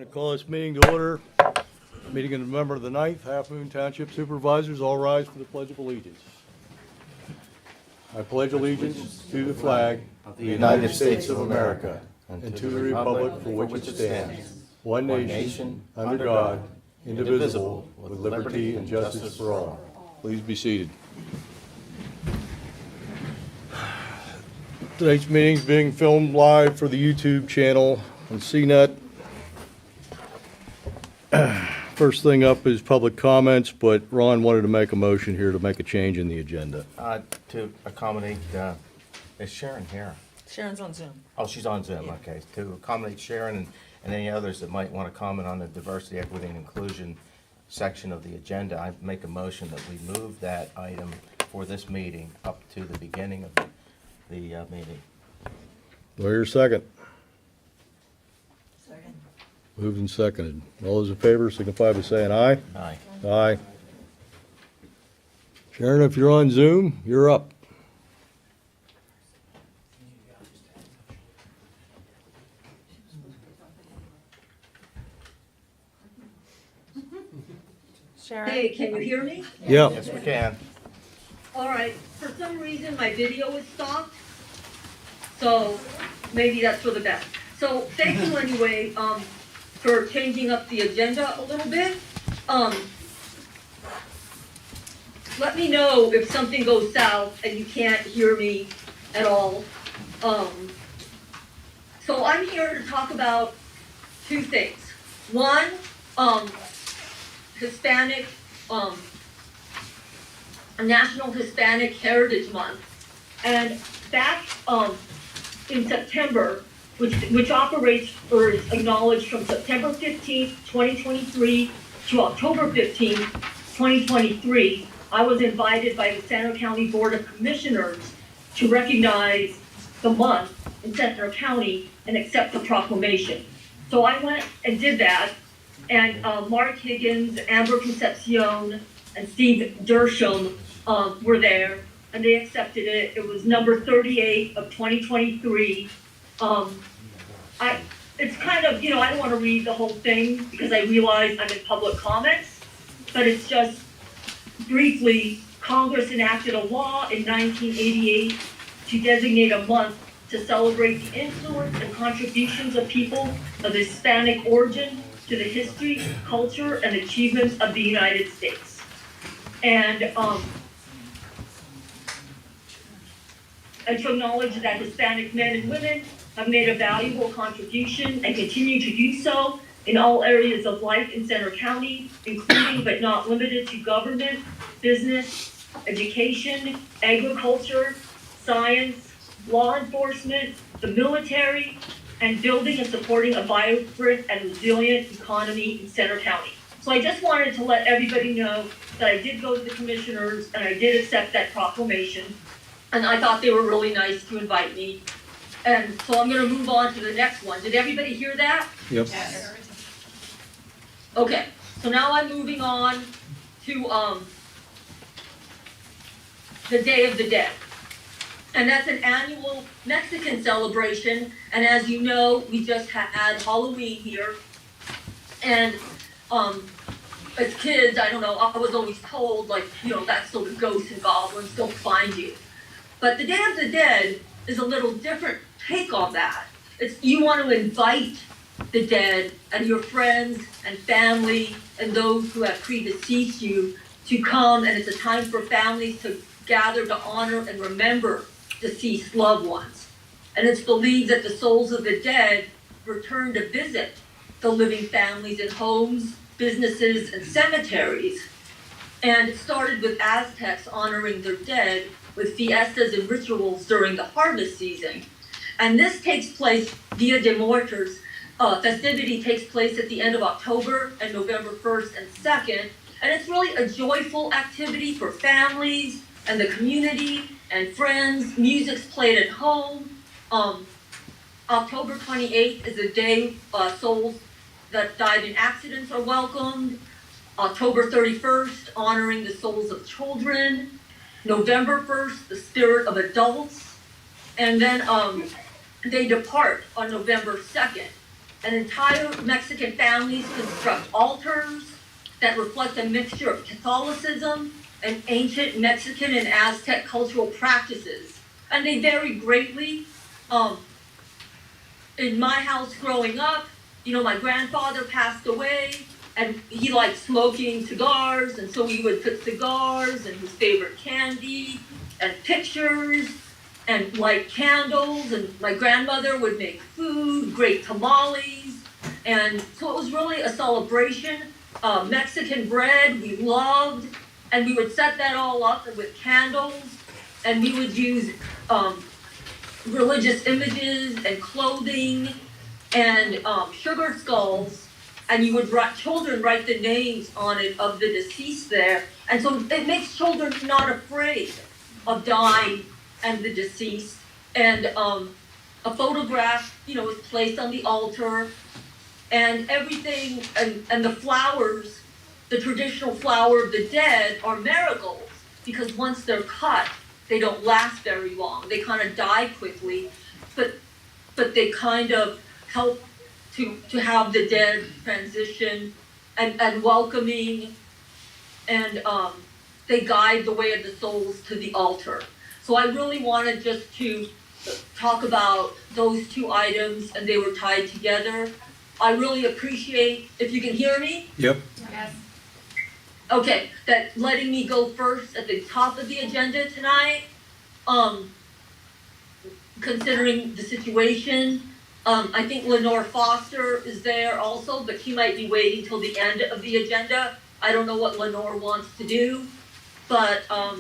I call this meeting to order. Meeting in November the 9th, Halfmoon Township Supervisors, all rise for the Pledge of Allegiance. I pledge allegiance to the flag of the United States of America and to the republic for which it stands, one nation, under God, indivisible, with liberty and justice for all. Please be seated. Tonight's meeting is being filmed live for the YouTube channel on CNET. First thing up is public comments, but Ron wanted to make a motion here to make a change in the agenda. To accommodate, is Sharon here? Sharon's on Zoom. Oh, she's on Zoom, okay. To accommodate Sharon and any others that might want to comment on the diversity, equity, and inclusion section of the agenda, I make a motion that we move that item for this meeting up to the beginning of the meeting. Do I hear a second? Second. Moved and seconded. All those in favor signify by saying aye. Aye. Aye. Sharon, if you're on Zoom, you're up. Sharon? Hey, can you hear me? Yeah. Yes, we can. All right, for some reason, my video is stopped, so maybe that's for the best. So, thank you anyway, for changing up the agenda a little bit. Let me know if something goes south and you can't hear me at all. So I'm here to talk about two things. One, Hispanic, National Hispanic Heritage Month. And back in September, which operates or is acknowledged from September 15th, 2023 to October 15th, 2023, I was invited by the Santa County Board of Commissioners to recognize the month in Santa County and accept the proclamation. So I went and did that, and Mark Higgins, Amber Concepcion, and Steve Dersham were there, and they accepted it. It was number 38 of 2023. It's kind of, I don't want to read the whole thing because I realize I'm in public comments, but it's just briefly, Congress enacted a law in 1988 to designate a month to celebrate the influence and contributions of people of Hispanic origin to the history, culture, and achievements of the United States. And to acknowledge that Hispanic men and women have made a valuable contribution and continue to do so in all areas of life in Center County, including but not limited to government, business, education, agriculture, science, law enforcement, the military, and building and supporting a vibrant and resilient economy in Center County. So I just wanted to let everybody know that I did go to the commissioners and I did accept that proclamation. And I thought they were really nice to invite me. And so I'm gonna move on to the next one. Did everybody hear that? Yep. Yes. Okay, so now I'm moving on to the Day of the Dead. And that's an annual Mexican celebration. And as you know, we just had Halloween here. And as kids, I don't know, I was always told, that's so the ghosts and goblins don't find you. But the Day of the Dead is a little different take on that. You want to invite the dead and your friends and family and those who have predeceased you to come, and it's a time for families to gather to honor and remember deceased loved ones. And it's believed that the souls of the dead return to visit the living families in homes, businesses, and cemeteries. And it started with Aztecs honoring their dead with fiestas and rituals during the harvest season. And this takes place, Dia de Muertos, festivity takes place at the end of October and November 1st and 2nd. And it's really a joyful activity for families and the community and friends. Music's played at home. October 28th is a day souls that died in accidents are welcomed. October 31st, honoring the souls of children. November 1st, the spirit of adults. And then they depart on November 2nd. and entire Mexican families construct altars that reflect a mixture of Catholicism and ancient Mexican and Aztec cultural practices. And they vary greatly. In my house growing up, my grandfather passed away, and he liked smoking cigars, and so we would put cigars and his favorite candy and pictures and light candles, and my grandmother would make food, great tamales, and so it was really a celebration. Mexican bread we loved, and we would set that all up with candles, and we would use religious images and clothing and sugar skulls, and you would children write the names on it of the deceased there, and so it makes children not afraid of dying and the deceased. And a photograph, is placed on the altar, and everything, and the flowers, the traditional flower of the dead are marigolds, because once they're cut, they don't last very long. They kind of die quickly, but they kind of help to have the dead transition and welcoming, and they guide the way of the souls to the altar. So I really wanted just to talk about those two items, and they were tied together. I really appreciate, if you can hear me? Yep. Yes. Okay, that letting me go first at the top of the agenda tonight, considering the situation. I think Lenore Foster is there also, but she might be waiting till the end of the agenda. I don't know what Lenore wants to do, but I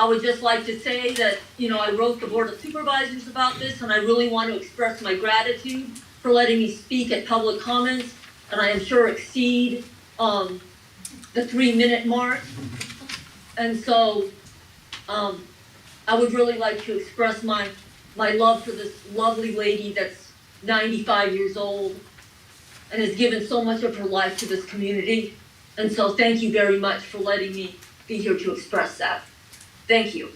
would just like to say that, I wrote the Board of Supervisors about this, and I really want to express my gratitude for letting me speak at public comments, and I am sure exceed the 3-minute mark. And so I would really like to express my love for this lovely lady that's 95 years old and has given so much of her life to this community. And so thank you very much for letting me be here to express that. Thank you.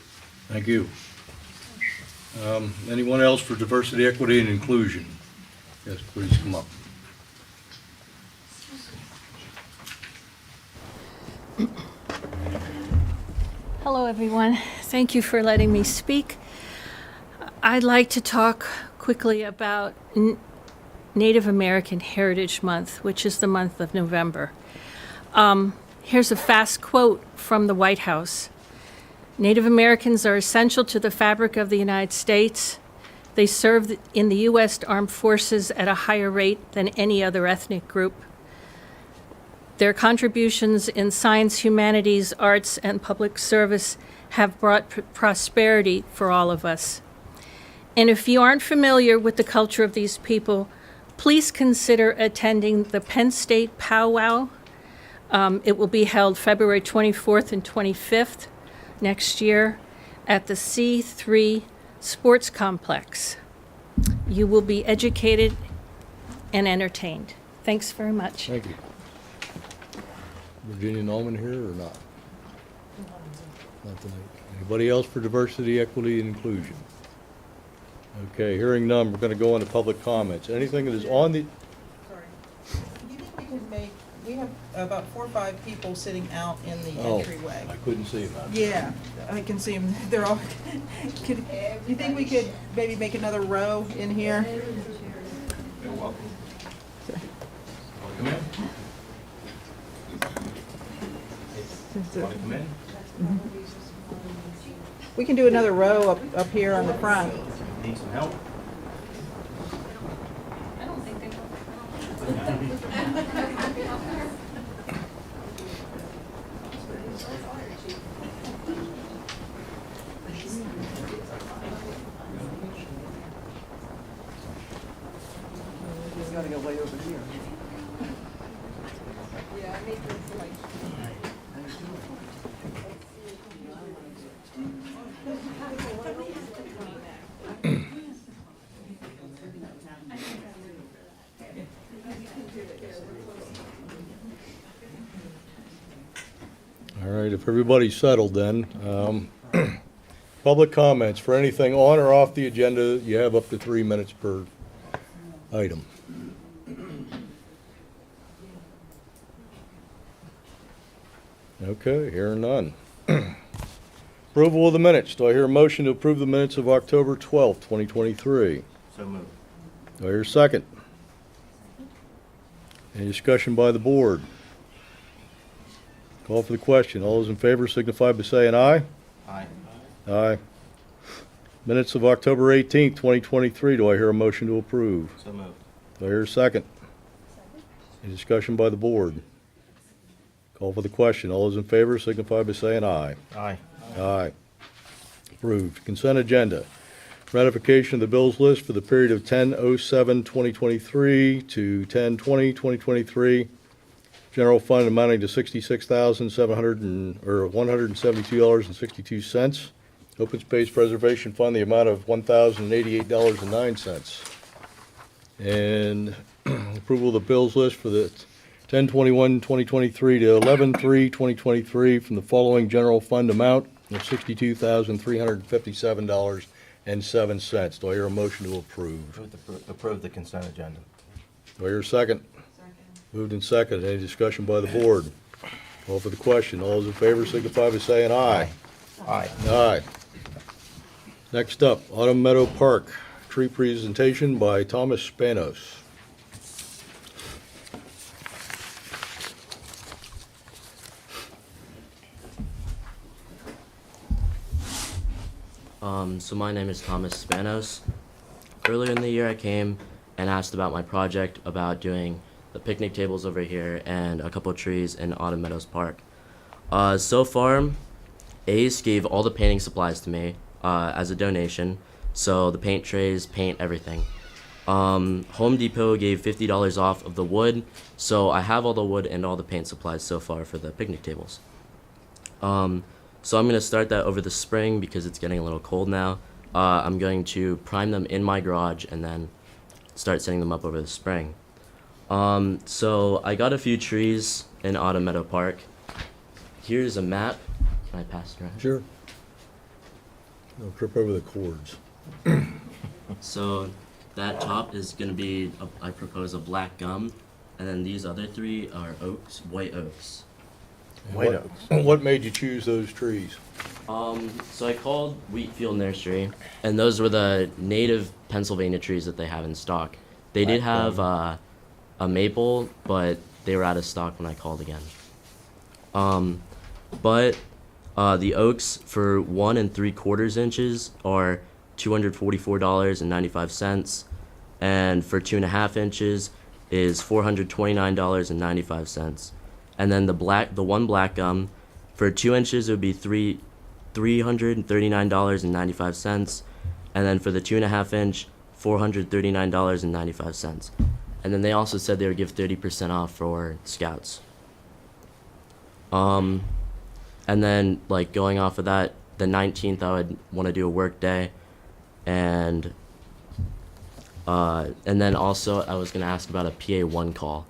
Thank you. Anyone else for diversity, equity, and inclusion? Yes, please come up. Hello, everyone. Thank you for letting me speak. I'd like to talk quickly about Native American Heritage Month, which is the month of November. Here's a fast quote from the White House. Native Americans are essential to the fabric of the United States. They serve in the U.S. Armed Forces at a higher rate than any other ethnic group. Their contributions in science, humanities, arts, and public service have brought prosperity for all of us. And if you aren't familiar with the culture of these people, please consider attending the Penn State Powwow. It will be held February 24th and 25th next year at the C3 Sports Complex. You will be educated and entertained. Thanks very much. Thank you. Virginia Nolman here or not? Not tonight. Anybody else for diversity, equity, and inclusion? Okay, hearing none, we're going to go into public comments. Anything that is on the, Sorry. Do you think we can make, we have about 4 or 5 people sitting out in the entryway. I couldn't see them. Yeah, I can see them, they're all, do you think we could maybe make another row in here? You're welcome. Come in. Want to come in? We can do another row up here on the front. Need some help? Gotta go way over here. All right, if everybody's settled then, public comments for anything on or off the agenda, you have up to 3 minutes per item? Okay, hearing none. Approval of the minutes. Do I hear a motion to approve the minutes of October 12th, 2023? So moved. Do I hear a second? Any discussion by the board? Call for the question. All those in favor signify by saying aye. Aye. Aye. Minutes of October 18th, 2023. Do I hear a motion to approve? So moved. Do I hear a second? Any discussion by the board? Call for the question. All those in favor signify by saying aye. Aye. Aye. Approved. Consent agenda. Ratification of the bills list for the period of 10/07/2023 to 10/20/2023. General fund amounting to $172.62. Open space preservation fund, the amount of $1,088.09. And approval of the bills list for the 10/21/2023 to 11/3/2023 from the following general fund amount of $62,357.07. Do I hear a motion to approve? Approve the consent agenda. Do I hear a second? Moved and seconded. Any discussion by the board? Call for the question. All those in favor signify by saying aye. Aye. Aye. Next up, Autumn Meadow Park, tree presentation by Thomas Spanos. So my name is Thomas Spanos. Earlier in the year I came and asked about my project about doing the picnic tables over here and a couple of trees in Autumn Meadows Park. So far, Ace gave all the painting supplies to me as a donation. So the paint trays, paint, everything. Home Depot gave $50 off of the wood. So I have all the wood and all the paint supplies so far for the picnic tables. So I'm going to start that over the spring because it's getting a little cold now. I'm going to prime them in my garage and then start setting them up over the spring. So I got a few trees in Autumn Meadow Park. Here's a map. Can I pass it around? Sure. Don't trip over the cords. So that top is going to be, I propose a black gum, and then these other three are oaks, white oaks. White What- oaks. What made you choose those trees? So I called Wheatfield Nursery, and those were the native Pennsylvania trees that they have in stock. They did have a maple, but they were out of stock when I called again. But the oaks for 1 3/4 inches are $244.95, and for 2.5 inches is $429.95. And then the one black gum for 2 inches it would be $339.95, and then for the 2.5 inch, $439.95. And then they also said they would give 30% off for scouts. And then like going off of that, the 19th I would want to do a work day, and then also I was gonna ask about a PA1 call,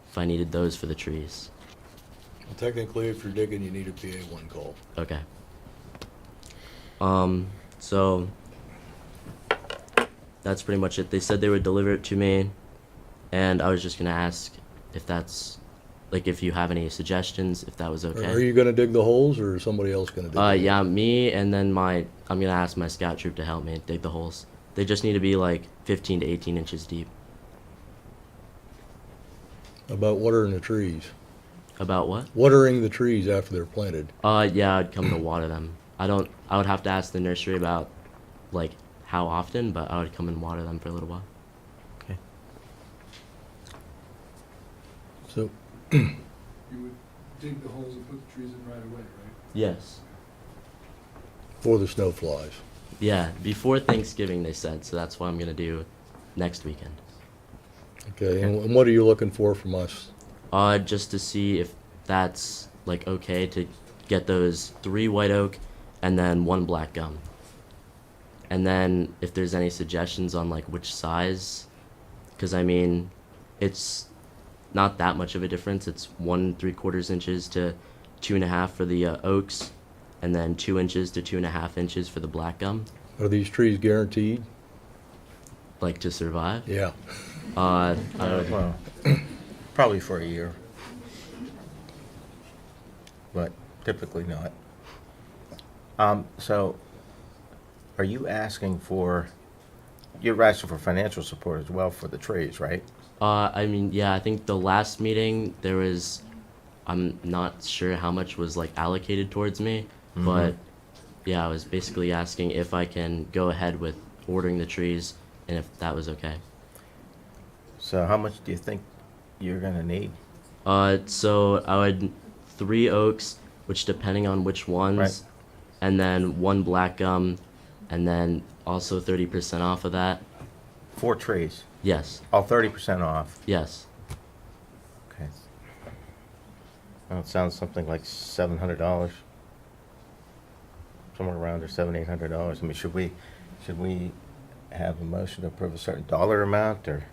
if I needed those for the trees. Well, technically, if you're digging, you need a PA1 call. Okay. So that's pretty much it. They said they would deliver it to me, and I was just gonna ask if that's, like, if you have any suggestions, if that was okay. Are you gonna dig the holes, or is somebody else gonna dig them? Yeah, me, and then I'm gonna ask my scout troop to help me dig the holes. They just need to be like 15 to 18 inches deep. About watering the trees? About what? Watering the trees after they're planted. Yeah, I'd come to water them. I would have to ask the nursery about, like, how often, but I would come and water them for a little while. Okay. So, You would dig the holes and put the trees in right away, right? Yes. for the snow flies. Yeah, before Thanksgiving they said, so that's what I'm gonna do next weekend. Okay, and what are you looking for from us? Just to see if that's like okay to get those 3 white oak and then 1 black gum. And then if there's any suggestions on like which size, because I mean, it's not that much of a difference. It's 1 3/4 inches to 2.5 for the oaks, and then 2 inches to 2.5 inches for the black gum, Are these trees guaranteed? like to survive. Yeah. I don't know. Well, probably for a year. But typically not. So, are you asking for, you're asking for financial support as well for the trees, right? I mean, yeah, I think the last meeting there was, I'm not sure how much was like allocated towards me, but yeah, I was basically asking if I can go ahead with ordering the trees and if that was okay. So how much do you think you're gonna need? So I would 3 oaks, which depending on which ones, Right. and then 1 black gum, and then also 30% off of that. 4 trees, Yes, all 30% off. yes. Okay. Well, it sounds something like $700, somewhere around there, $700-800. I mean, should we have a motion to approve a certain dollar amount, or?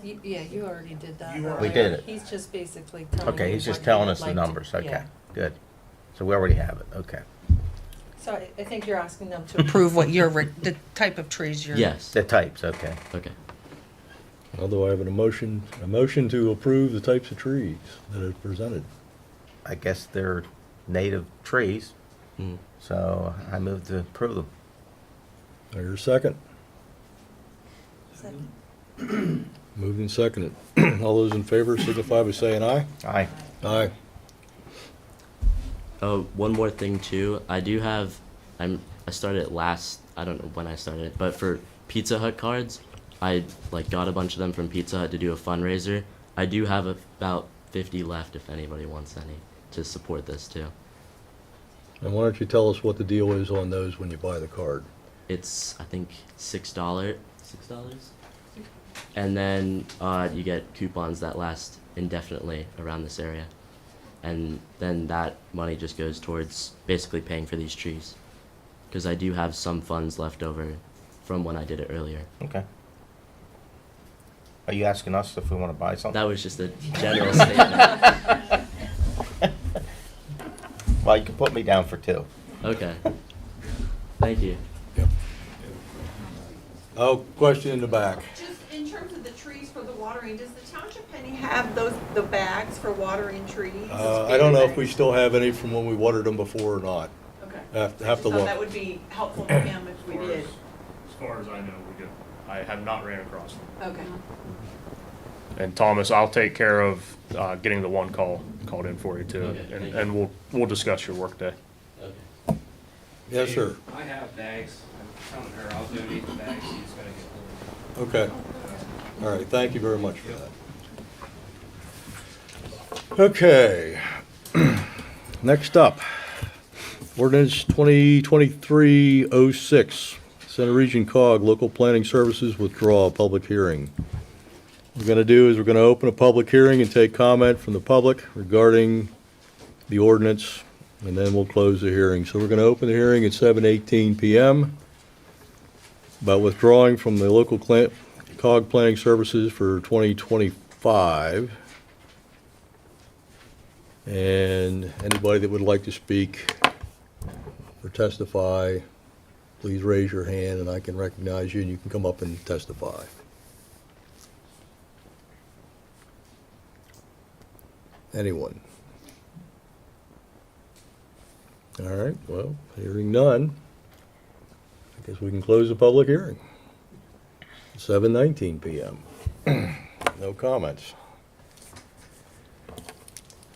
Yeah, you already did that. We did it. He's just basically telling Okay, you he's just what telling he us would the like to- numbers. Okay, yeah. good. So we already have it. Okay. So I think you're asking them to approve what the type of trees you're. Yes. The types. Okay. Okay. Although I have a motion to approve the types of trees that are presented. I guess they're native trees, Mm. so I move to approve them. There's a second. Second. Moved and seconded. All those in favor signify by saying aye. Aye. Aye. Oh, one more thing too. I do have, I started last, I don't know when I started, but for Pizza Hut cards, I like got a bunch of them from Pizza Hut to do a fundraiser. I do have about 50 left if anybody wants any to support this too. And why don't you tell us what the deal is on those when you buy the card? It's I think $6, and then you get coupons that last indefinitely around this area, and then that money just goes towards basically paying for these trees, because I do have some funds left over from when I did it earlier. Okay. Are you asking us if we want to buy something? That was just a general statement. Well, you can put me down for 2. Okay. Thank you. Oh, question in the back. Just in terms of the trees for the watering, does the township penny have the bags for watering trees? I don't know if we still have any from when we watered them before or not. Okay. Have to I just thought look. that would be helpful to him if we did. As far as I know, we do. I have not ran across them. Okay. And Thomas, I'll take care of getting the one called in for you too, Okay, thank you. and we'll discuss your workday. Okay. Yes, sir. I have bags. I'm telling her I'll donate the bags. She's gotta get them. Okay. All right, thank you very much for that. Okay. Next up, ordinance 2023-06, Center Region COG, Local Planning Services, withdraw, public hearing. What we're going to do is we're going to open a public hearing and take comment from the public regarding the ordinance, and then we'll close the hearing. So we're going to open the hearing at 7:18 PM about withdrawing from the local COG Planning Services for 2025. And anybody that would like to speak or testify, please raise your hand and I can recognize you and you can come up and testify. Anyone? All right, well, hearing none, I guess we can close the public hearing. 7:19 PM. No comments.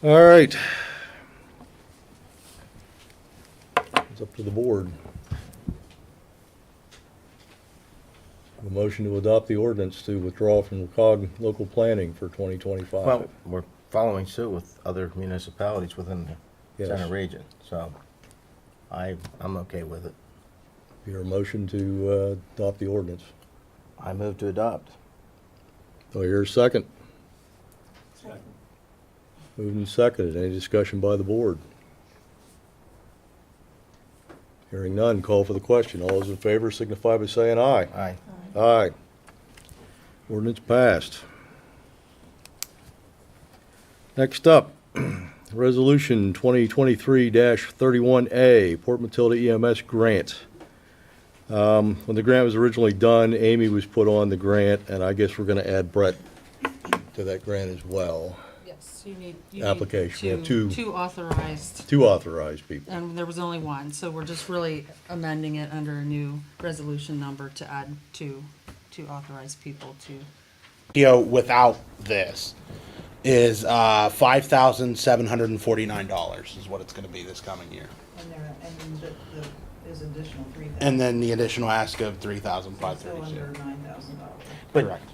All right. It's up to the board. A motion to adopt the ordinance to withdraw from the COG local planning for 2025. Well, we're following suit with other municipalities within the Yes. center region, so I'm okay with it. Your motion to adopt the ordinance. I move to adopt. Do I hear a second? Moved and seconded. Any discussion by the board? Hearing none, call for the question. All those in favor signify by saying aye. Aye. Aye. Ordinance passed. Next up, Resolution 2023-31A, Port Matilda EMS Grant. When the grant was originally done, Amy was put on the grant, and I guess we're gonna add Brett to that grant as well. Yes, you need. Application. We have two authorized, two authorized people. and there was only one, so we're just really amending it under a new resolution number to add two authorized people to. Without this is $5,749 is what it's going to be this coming year, And there's additional 3,000. and then the additional ask of So $3,532. under $9,000. But Correct.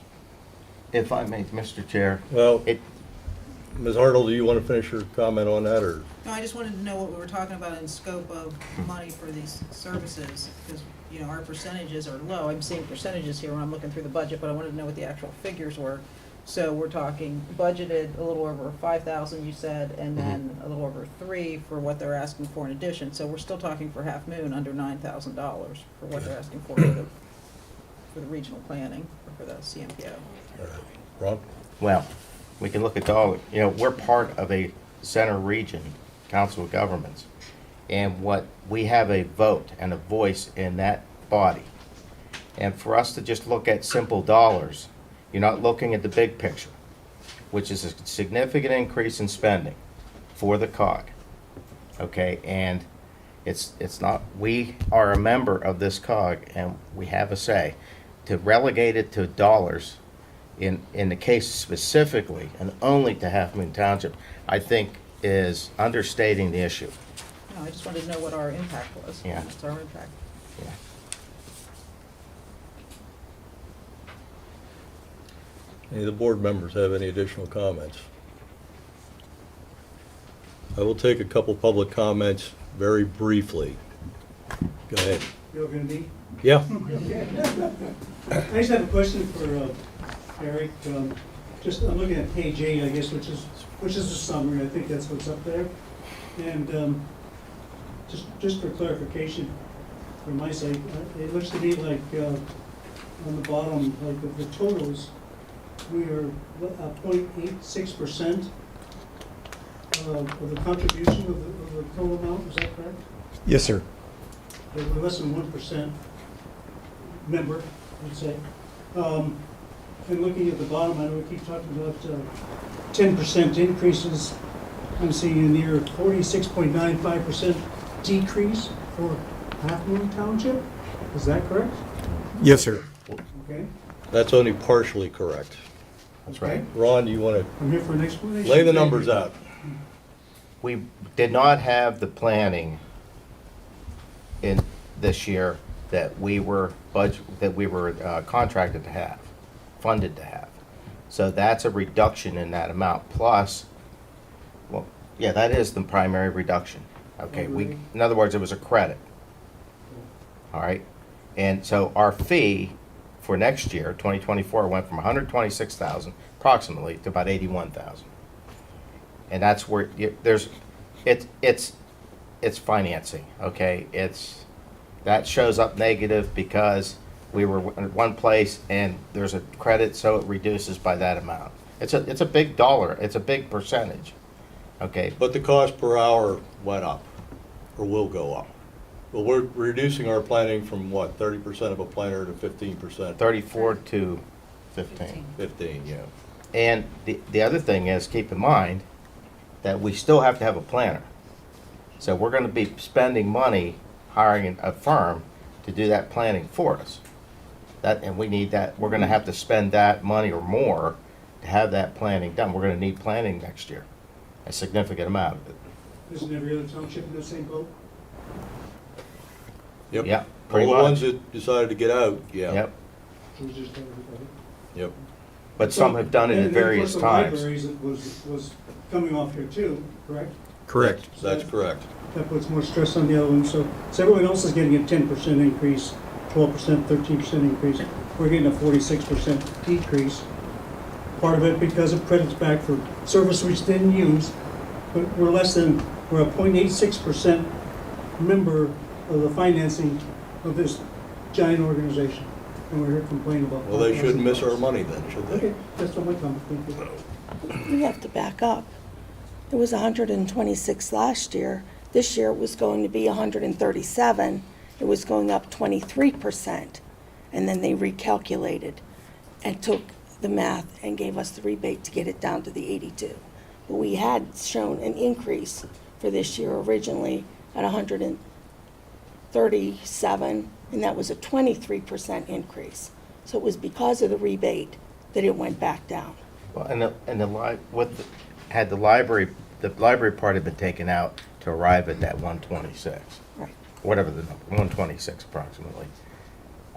if I may, Mr. Chair, Well, it, Ms. Hartle, do you want to finish your comment on that, or? No, I just wanted to know what we were talking about in scope of money for these services, because, you know, our percentages are low. I'm seeing percentages here when I'm looking through the budget, but I wanted to know what the actual figures were. So we're talking budgeted a little over 5,000, you said, and then a little over 3 for what they're asking for in addition. So we're still talking for Half Moon under $9,000 for what they're asking for the regional planning, or for the CMPO. Ron? well, we can look at all, we're part of a center region council of governments. And we have a vote and a voice in that body. And for us to just look at simple dollars, you're not looking at the big picture, which is a significant increase in spending for the COG. Okay, and it's not, we are a member of this COG and we have a say. To relegate it to dollars in the case specifically and only to Halfmoon Township, I think is understating the issue. No, I just wanted to know what our impact was. Yeah. What's our impact? Yeah. Any of the board members have any additional comments? I will take a couple public comments very briefly. Go ahead. You're gonna be? Yeah? I just have a question for Eric. I'm looking at page 8, I guess, which is the summary. I think that's what's up there. And just for clarification, from my side, it looks to me like on the bottom, like the totals, we are 0.86% of the contribution of the total amount. Is that correct? Yes, sir. We're less than 1% member, let's say. And looking at the bottom, I know we keep talking about 10% increases. I'm seeing in here 46.95% decrease for Halfmoon Township. Is that correct? Yes, sir. Okay. That's only partially correct. That's right. Ron, do you want I'm here for an to explanation. lay the numbers out? We did not have the planning in this year that we were contracted to have, funded to have. So that's a reduction in that amount. Plus, well, yeah, that is the primary reduction. Okay, in other words, it was a credit. All right, and so our fee for next year, 2024, went from 126,000 approximately to about 81,000. And that's where it's financing. Okay, that shows up negative because we were in one place and there's a credit, so it reduces by that amount. It's a big dollar. It's a big percentage. Okay, But the cost per hour went up, or will go up. Well, we're reducing our planning from what, 30% of a planner to 15%? 34 to 15. 15, yeah. And the other thing is, keep in mind that we still have to have a planner. So we're going to be spending money hiring a firm to do that planning for us. And we need that. We're going to have to spend that money or more to have that planning done. We're going to need planning next year, a significant amount of it. Isn't every other township in the same boat? Yep. Yeah, All pretty the much. ones that decided to get out, yeah. Yep. Or just everybody? Yep. But some have done it at And then, of various course, times. the libraries was coming off here too, correct? Correct. That's correct. That puts more stress on the other one, so everyone else is getting a 10% increase, 12%, 13% increase. We're getting a 46% decrease. Part of it because of credits back for service we didn't use, but we're a 0.86% member of the financing of this giant organization. And we're here complaining about. Well, they shouldn't miss our money then, should they? Okay, that's what my comment, thank you. We have to back up. It was 126 last year. This year it was going to be 137, it was going up 23%. And then they recalculated and took the math and gave us the rebate to get it down to the 82. But we had shown an increase for this year originally at 137, and that was a 23% increase. So it was because of the rebate that it went back down. Well, had the library part had been taken out to arrive at that 126, Right. whatever the number, 126 approximately.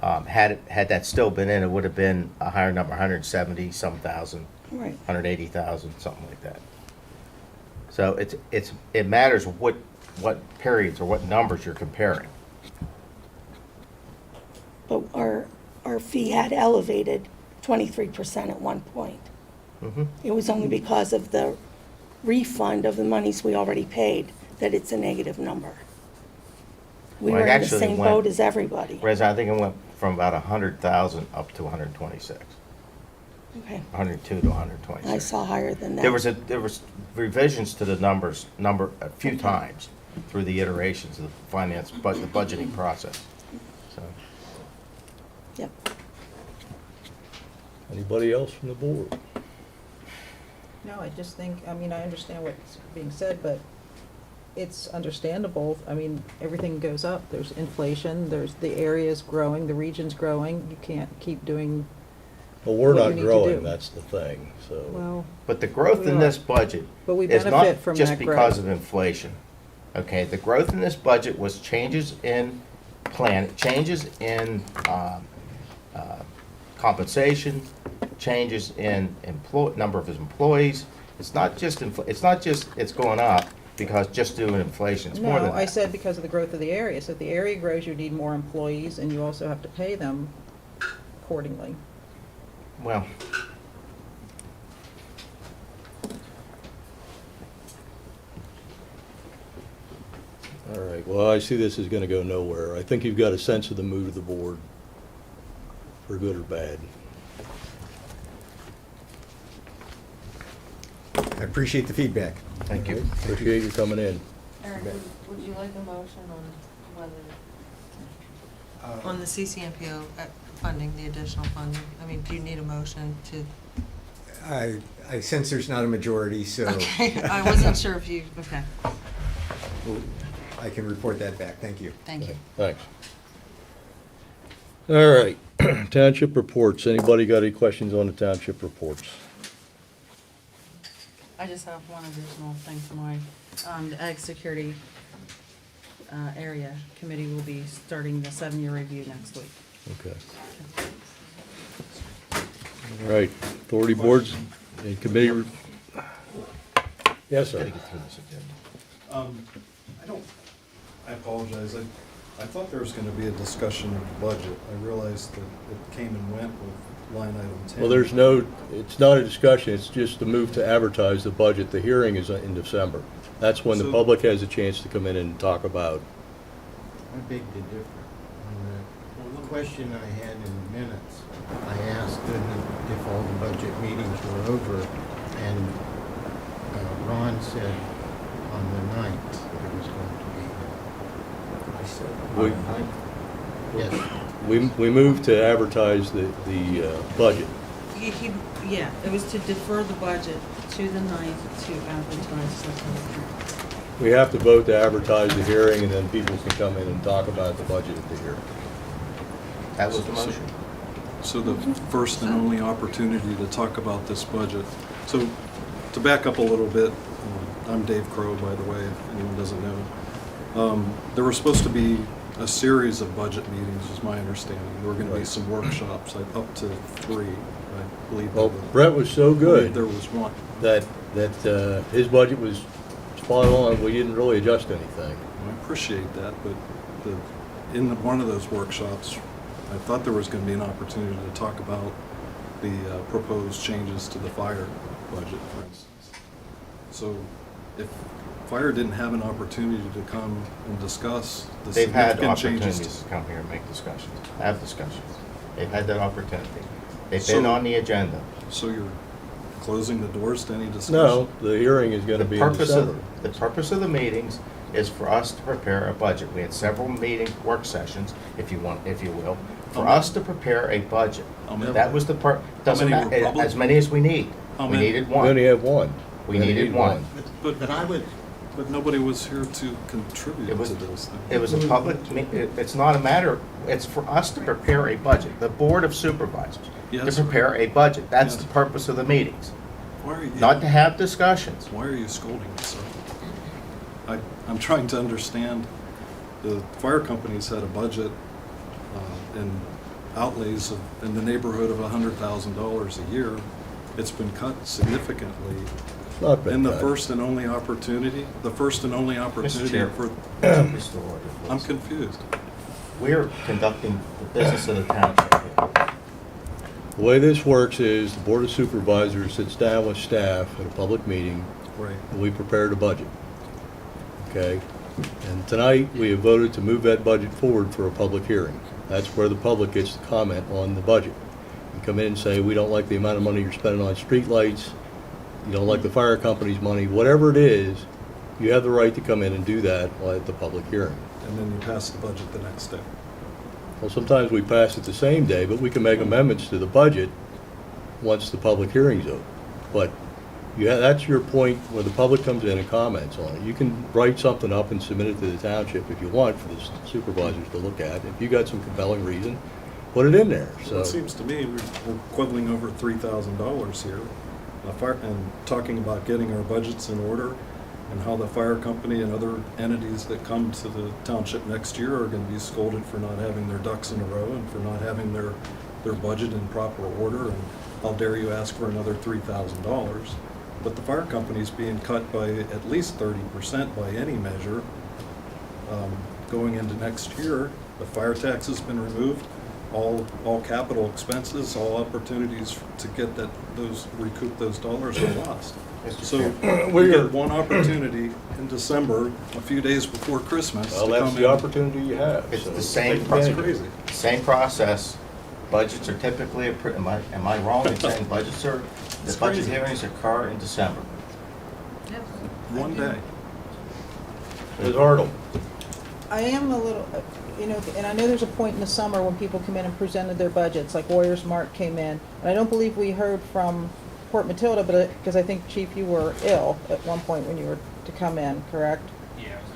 Had that still been in, it would have been a higher number, 170 some thousand, Right. 180,000, something like that. So it matters what periods or what numbers you're comparing. But our fee had elevated 23% at one point. Mhm. It was only because of the refund of the monies we already paid that it's a negative number. We Well, were it in the actually same went- boat as everybody. Whereas I think it went from about 100,000 up to 126, Okay, 102 to 126. I saw higher than that. There was revisions to the number a few times through the iterations of the the budgeting process. So, Yep. Anybody else from the board? No, I just think, I mean, I understand what's being said, but it's understandable. I mean, everything goes up. There's inflation, there's, the area's growing, the region's growing. You can't keep doing, Well, we're What not you need to growing, do. that's the thing, so. well, but the growth We in are. this budget but we is not benefit from just that because growth. of inflation. Okay, the growth in this budget was changes in changes in compensation, changes in number of his employees. It's not just it's going up because just due to inflation. It's more than No, that. I said because of the growth of the area. So if the area grows, you need more employees, and you also have to pay them accordingly. Well, All right, well, I see this is gonna go nowhere. I think you've got a sense of the mood of the board, for good or bad. I appreciate the feedback. thank you. Appreciate you coming in. Eric, would you like a motion on whether, on the CCMPO funding, the additional funding? I mean, do you need a motion to? I sense there's not a majority, so Okay, I wasn't sure if you, okay, I can report that back. Thank you. thank you. Thanks. All right, township reports. Anybody got any questions on the township reports? I just have one additional thing for my, the Ag Security Area Committee will be starting the 7-year review next week. Okay. All right, authority boards and committee. Yes, sir. Gotta get through this agenda. I apologize. I thought there was gonna be a discussion of the budget. I realized that it came and went with line item 10. Well, it's not a discussion, it's just a move to advertise the budget. The hearing is in December. That's when the So- public has a chance to come in and talk about. I beg to differ. On the question I had in the minutes, I asked if all the budget meetings were over, and Ron said on the 9th there was going to be. I said, yes. We moved to advertise the budget. Yeah, it was to defer the budget to the 9th to advertise the budget. We have to vote to advertise the hearing, and then people can come in and talk about the budget at the hearing. That was the motion. So the first and only opportunity to talk about this budget. So to back up a little bit, I'm Dave Crow, by the way, if anyone doesn't know. There were supposed to be a series of budget meetings, is my understanding. There were going to be some workshops, like up to 3, I believe. Well, Brett was so good There was one. that his budget was spot on. We didn't really adjust anything. I appreciate that, but in one of those workshops, I thought there was going to be an opportunity to talk about the proposed changes to the fire budget, for instance. So if fire didn't have an opportunity to come and discuss the They've had significant changes opportunities to come here and make discussions, have discussions. They've had that opportunity. They've So- been on the agenda. So you're closing the doors to any discussion? No, the hearing is gonna be in December. The purpose of the meetings is for us to prepare a budget. We had several work sessions, if you will, for us to prepare a budget. How many? That was the part, doesn't many were matter, public? as many as we need. How We many? needed We only one. have one. We only needed need one. But nobody was here to contribute It was, to those things. it was a it's not a matter, it's for us to prepare a budget, the Board of Supervisors, to Yes. prepare a budget. That's Yes. the purpose of the meetings, Why are you? not to have discussions. Why are you scolding me, sir? I'm trying to understand. The fire company's had a budget and outlays in the neighborhood of $100,000 a year. It's been cut significantly. Not been In the cut. first and only opportunity, Mr. Chair, for, Mr. Order, I'm please. confused. We're conducting the business of the township here. The way this works is the Board of Supervisors sits down with staff at a public meeting, Right. and we prepare the budget. Okay? And tonight, we have voted to move that budget forward for a public hearing. That's where the public gets to comment on the budget. You come in and say, we don't like the amount of money you're spending on streetlights, you don't like the fire company's money, whatever it is, you have the right to come in and do that at the public hearing. And then you pass the budget the next day. Well, sometimes we pass it the same day, but we can make amendments to the budget once the public hearing's over. But that's your point where the public comes in and comments on it. You can write something up and submit it to the township if you want for the supervisors to look at. If you got some compelling reason, put it in there, Well, so. it seems to me we're quibbling over $3,000 here. And talking about getting our budgets in order and how the fire company and other entities that come to the township next year are gonna be scolded for not having their ducks in a row and for not having their budget in proper order, and how dare you ask for another $3,000? But the fire company's being cut by at least 30% by any measure. Going into next year, the fire tax has been removed, all capital expenses, all opportunities to get recoup those dollars are lost. So we get one opportunity in December, a few days before Christmas. Well, to that's come the in. opportunity you have. It's so the same take That's advantage of it. crazy. Same process. Budgets are typically, am I wrong in saying the It's budget crazy. hearings occur in December? One day. Ms. Hartle. I am a little, and I know there's a point in the summer when people come in and presented their budgets, like Warriors Mark came in. And I don't believe we heard from Port Matilda, but, because I think, Chief, you were ill at one point when you were to come in, correct? Yeah, it was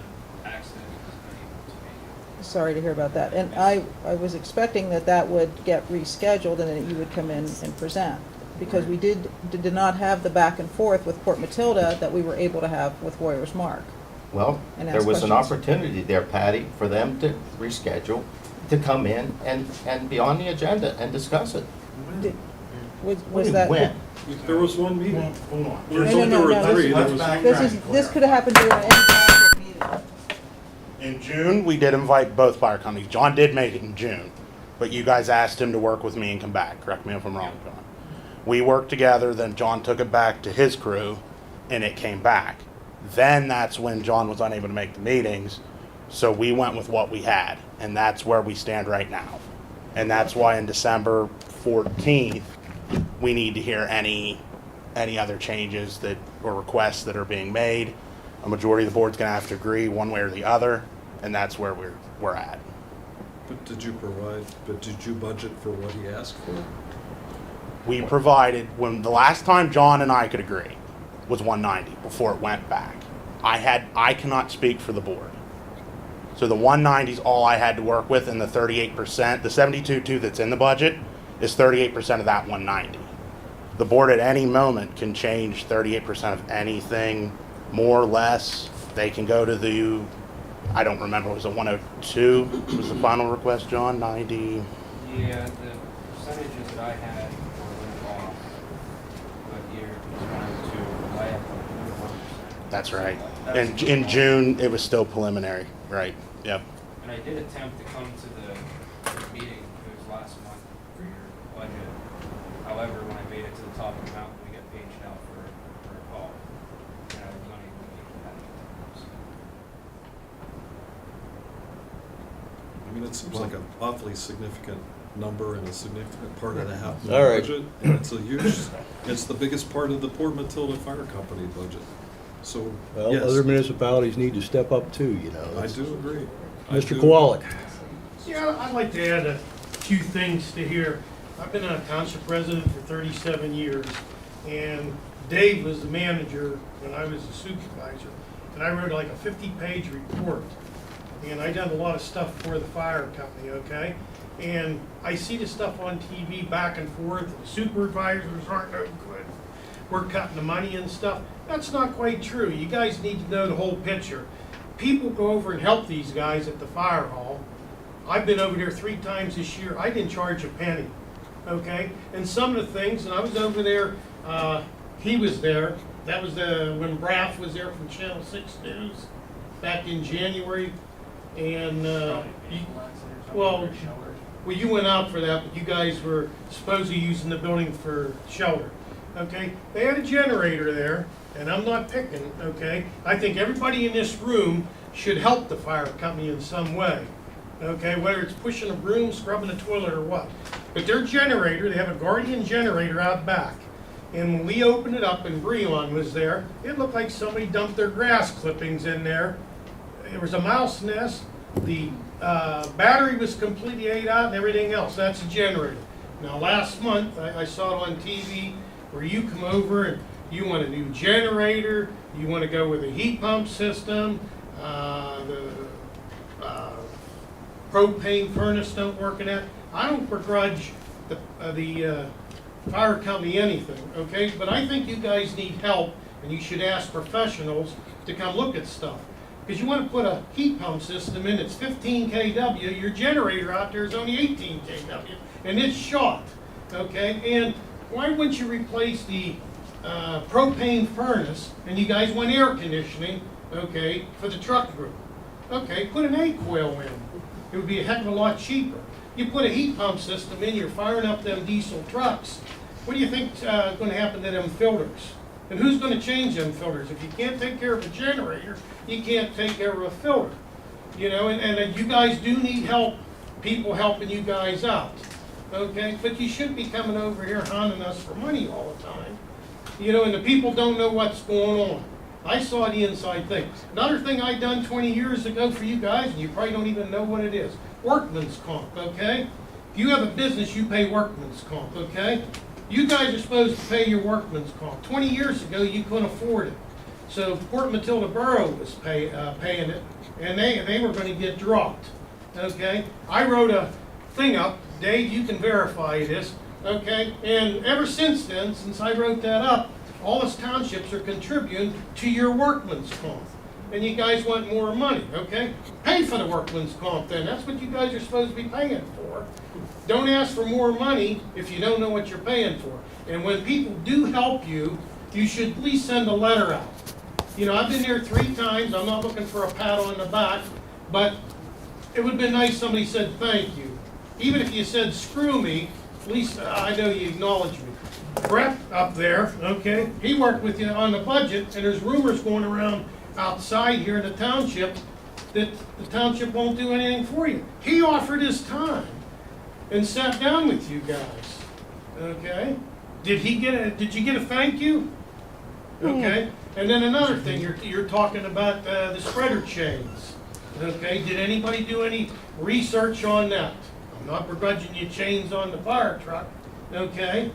an accident, I was not able to make it. Sorry to hear about that. And I was expecting that would get rescheduled and that you would come in and present. Because we did not have the back and forth with Port Matilda that we were able to have with Warriors Mark. Well, And there ask was an questions. opportunity there, Patty, for them to reschedule, to come in and be on the agenda and discuss it. Did- Was What do you that? win? There was one meeting. Hold on. We were No, told no, there no, were no, three. let's There was- back- This could have happened during any township meeting. In June, we did invite both fire companies. John did make it in June, but you guys asked him to work with me and come back. Correct me if I'm wrong, John. We worked together, then John took it back to his crew, and it came back. Then that's when John was unable to make the meetings, so we went with what we had, and that's where we stand right now. And that's why in December 14th, we need to hear any other changes that or requests that are being made. A majority of the board's gonna have to agree one way or the other, and that's where we're at. But did you budget for what he asked for? We provided, when the last time John and I could agree was 190 before it went back. I cannot speak for the board. So the 190 is all I had to work with, and the 38%, the 72.2 that's in the budget is 38% of that 190. The board at any moment can change 38% of anything, more or less. They can go to I don't remember, was it 102 was the final request, John? 90? Yeah, the percentages that I had were off, but here it's 102, I have 1%. That's right. That's And the in law. June, it was still preliminary, right? Yep. And I did attempt to come to the meeting, it was last month, for your budget. However, when I made it to the top of the mountain, we got paged out for a call. And I was unable to make that. I mean, it seems like an awfully significant number and a significant part of the Halfmoon All right. budget. And it's the biggest part of the Port Matilda Fire Company budget. So, Well, yes, other municipalities need to step up too, you know. I do agree. I Mr. do. Kowalik. Yeah, I'd like to add a few things to here. I've been a township president for 37 years, and Dave was the manager when I was a supervisor, and I wrote like a 50-page report, and I done a lot of stuff for the fire company, okay? And I see the stuff on TV back and forth, the supervisors aren't no good, we're cutting the money and stuff. That's not quite true. You guys need to know the whole picture. People go over and help these guys at the fire hall. I've been over there 3 times this year. I didn't charge a penny, okay? And some of the things, and I was over there, he was there. That was when Braff was there from Channel 6 News back in January. And, well, you went out for that, but you guys were supposedly using the building for shelter, okay? They had a generator there, and I'm not picking, okay? I think everybody in this room should help the fire company in some way. Okay, whether it's pushing a broom, scrubbing a toilet, or what. But their generator, they have a Guardian generator out back. And when we opened it up and Breon was there, it looked like somebody dumped their grass clippings in there. There was a mouse nest. The battery was completely ate out and everything else. That's a generator. Now last month, I saw it on TV where you come over and you want a new generator, you want to go with a heat pump system, propane furnace don't work in that. I don't begrudge the fire company anything, okay? But I think you guys need help, and you should ask professionals to come look at stuff. Because you want to put a heat pump system in, it's 15 kW, your generator out there is only 18 kW, and it's short, okay? And why wouldn't you replace the propane furnace, and you guys want air conditioning, okay, for the truck group? Okay, put an A-coil in. It would be a heck of a lot cheaper. You put a heat pump system in, you're firing up them diesel trucks. What do you think's going to happen to them filters? And who's going to change them filters? If you can't take care of a generator, you can't take care of a filter. You know, and you guys do need help, people helping you guys out. Okay, but you shouldn't be coming over here hounding us for money all the time. You know, and the people don't know what's going on. I saw the inside thing. Another thing I done 20 years ago for you guys, and you probably don't even know what it is. Workman's comp, okay? If you have a business, you pay workman's comp, okay? You guys are supposed to pay your workman's comp. 20 years ago, you couldn't afford it. So Port Matilda Borough was paying it, and they were going to get dropped, okay? I wrote a thing up. Dave, you can verify this, okay? And ever since then, since I wrote that up, all us townships are contributing to your workman's comp. And you guys want more money, okay? Pay for the workman's comp then. That's what you guys are supposed to be paying for. Don't ask for more money if you don't know what you're paying for. And when people do help you, you should at least send a letter out. You know, I've been there 3 times. I'm not looking for a pat on the back, but it would have been nice if somebody said thank you. Even if you said screw me, at least I know you acknowledge me. Brett up there, okay, he worked with you on the budget, and there's rumors going around outside here in the township that the township won't do anything for you. He offered his time and sat down with you guys, okay? Did you get a thank you? Okay, and then another thing, you're talking about the spreader chains, okay? Did anybody do any research on that? I'm not begrudging you chains on the fire truck, okay?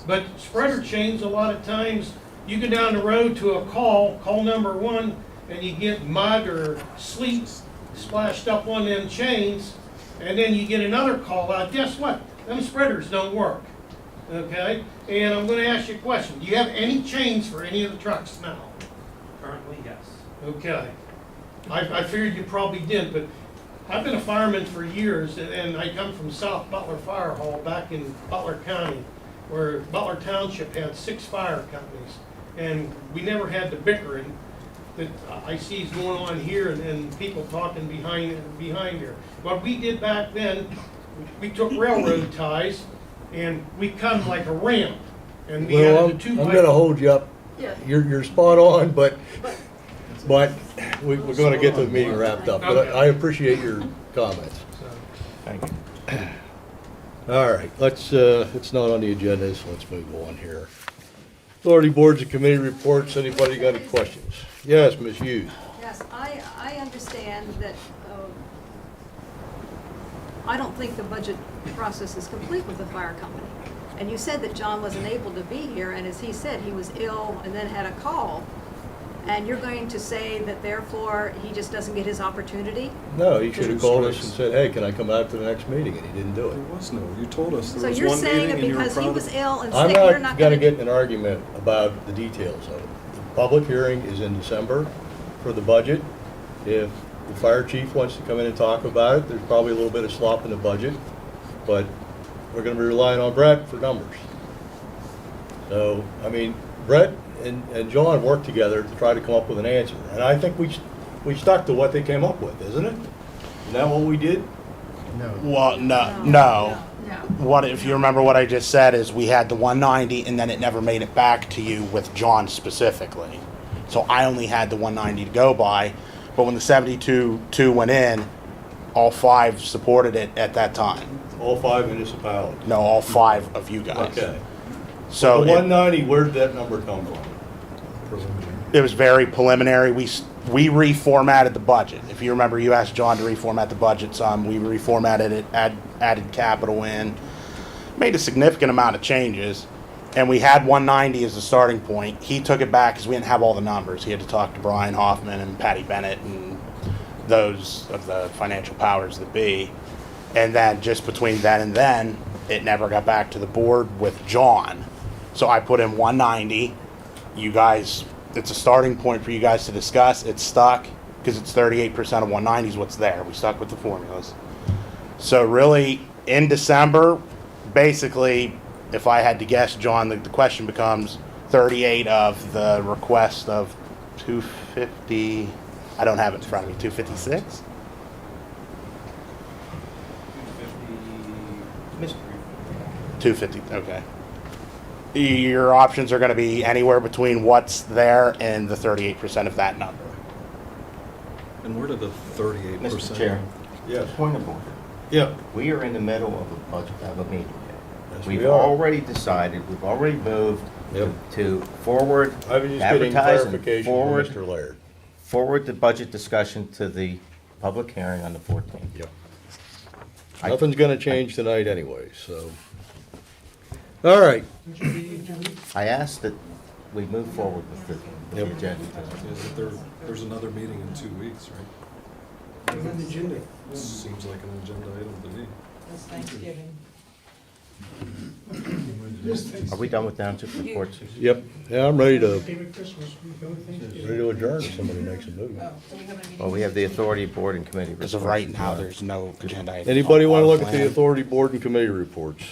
But spreader chains, a lot of times, you go down the road to a call number 1, and you get mud or sleet splashed up on them chains, and then you get another call out. Guess what? Them spreaders don't work, okay? And I'm going to ask you a question. Do you have any chains for any of the trucks now? Currently, yes. Okay. I figured you probably did, but I've been a fireman for years, and I come from South Butler Fire Hall back in Butler County, where Butler Township had 6 fire companies, and we never had the bickering that I see is going on here and people talking behind here. What we did back then, we took railroad ties and we cut them like a ramp, and we Well, had the 2 I'm going to hold you up. Yeah. You're spot on, but we're going to get the meeting wrapped up. But Okay. I appreciate your comments. Thank you. All right, it's not on the agenda, so let's move on here. Authority boards and committee reports, anybody got any questions? Yes, Ms. Hughes. Yes, I understand that, I don't think the budget process is complete with the fire company. And you said that John wasn't able to be here, and as he said, he was ill and then had a call. And you're going to say that therefore, he just doesn't get his opportunity? No, he should have called us and said, hey, can I come out to the next meeting? And he didn't do it. There was no, you told us So there was you're one saying meeting that and you were because he proud was of. ill and I'm sick, you're not not gonna gonna? get in an argument about the details of it. The public hearing is in December for the budget. If the fire chief wants to come in and talk about it, there's probably a little bit of slop in the budget, but we're gonna be relying on Brett for numbers. So, I mean, Brett and John worked together to try to come up with an answer, and I think we stuck to what they came up with, isn't it? Isn't that what we did? Well, no. What, if you remember what I just said, is we had the 190 and then it never made it back to you with John specifically. So I only had the 190 to go by, but when the 72-2 went in, all 5 supported it at that time. All 5 municipalities. No, all 5 of you guys. Okay. So The it, 190, where did that number come from? it was very preliminary. We reformatted the budget. If you remember, you asked John to reformat the budget some. We reformatted it, added capital in, made a significant amount of changes, and we had 190 as the starting point. He took it back because we didn't have all the numbers. He had to talk to Brian Hoffman and Patty Bennett and those of the financial powers that be. And then just between then and then, it never got back to the board with John. So I put in 190. You guys, it's a starting point for you guys to discuss. It's stuck because it's 38% of 190 is what's there. We stuck with the formulas. So really, in December, basically, if I had to guess, John, the question becomes 38 of the request of 250. I don't have it in front of me. 256. 250. Okay. Your options are going to be anywhere between what's there and the 38% of that number. And where did the 38%? Mr. Chair. Yes. Point of order. Yeah. We are in the middle of a budget, of a meeting. Yes, We've we are. already decided, we've already moved Yep. to forward, I was just getting advertise and clarification from forward, Mr. Laird. forward the budget discussion to the public hearing on the 14th. Yep. Nothing's gonna change tonight anyway, so. All right. I asked that we move forward with the Yep. agenda. Is that there's another meeting in 2 weeks, right? Seems like an agenda item to me. That's Thanksgiving. Are we done with township reports? Yep. Yeah, I'm ready to Christmas. adjourn if somebody makes a move. Oh, so we have a meeting. Well, we have the authority board and committee reports. As of right now, there's no agenda item. Anybody wanna look at the Plan. authority board and committee reports?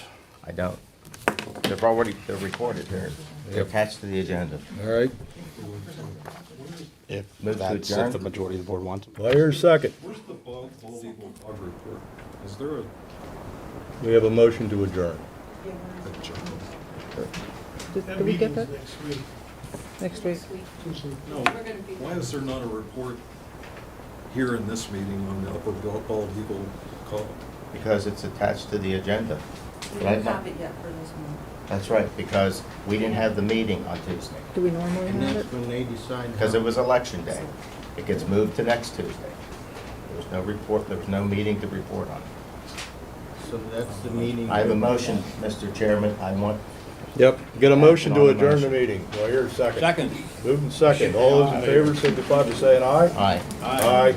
I don't. They're recorded, they're attached to the agenda. All right. If Move to that's adjourn. if the majority of the board wants. Well, here's a second. Where's the bald eagle bug report? Is there a We have a motion to adjourn. journal? Did we get that? Next week. No, why is there not a report here in this meeting on the upper bald eagle call? Because it's attached to the agenda. We don't have it yet for this one. That's right, because we didn't have the meeting on Tuesday, Do we normally And have that's it? when they decide. because how- it was election day. It gets moved to next Tuesday. There was no report, there was no meeting to report on. So that's the meeting. I have a motion, Mr. Chairman, I want, Yep. Get a motion to On the adjourn the motion. meeting. Well, here's a second. Second. Moving second. All those in favor signify by saying aye. aye. Aye.